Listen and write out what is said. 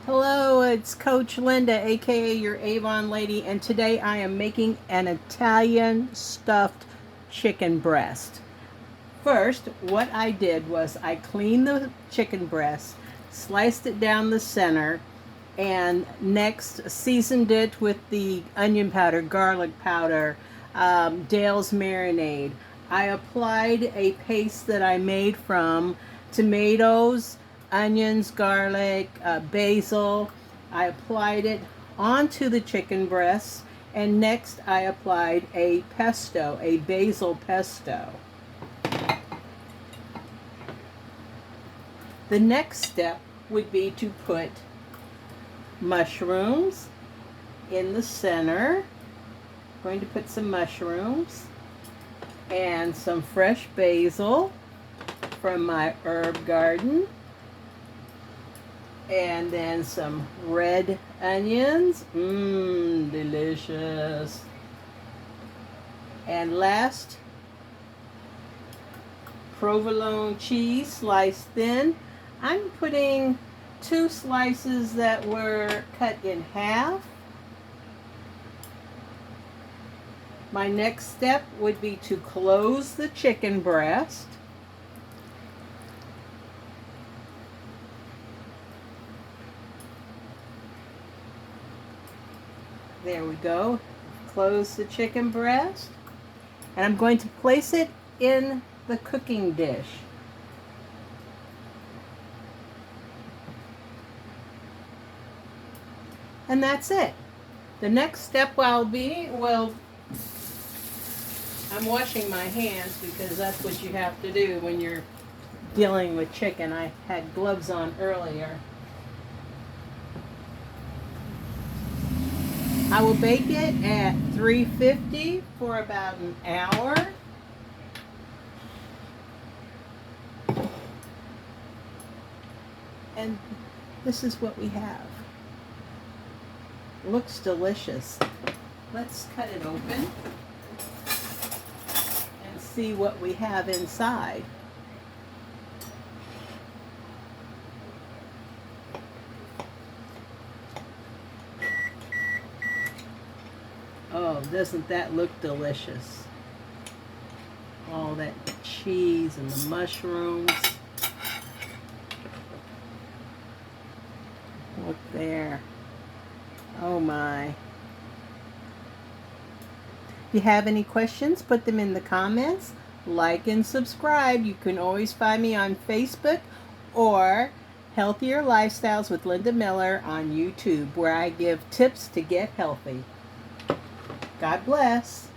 Hello, it's Coach Linda, aka your Avon lady, and today I am making an Italian stuffed chicken breast. First, what I did was I cleaned the chicken breast, sliced it down the center, and next seasoned it with the onion powder, garlic powder, Dale's marinade. I applied a paste that I made from tomatoes, onions, garlic, basil. I applied it onto the chicken breast, and next I applied a pesto, a basil pesto. The next step would be to put mushrooms in the center. I'm going to put some mushrooms and some fresh basil from my herb garden, and then some red onions. Delicious. And last, provolone cheese sliced thin. I'm putting 2 slices that were cut in half. My next step would be to close the chicken breast. There we go. Close the chicken breast. And I'm going to place it in the cooking dish. And that's it. The next step I'm washing my hands because that's what you have to do when you're dealing with chicken. I had gloves on earlier. I will bake it at 350 for about an hour. And this is what we have. Looks delicious. Let's cut it open and see what we have inside. Oh, doesn't that look delicious? All that cheese and the mushrooms. Look there. Oh my. If you have any questions, put them in the comments. Like and subscribe. You can always find me on Facebook or Healthier Lifestyles with Linda Miller on YouTube, where I give tips to get healthy. God bless.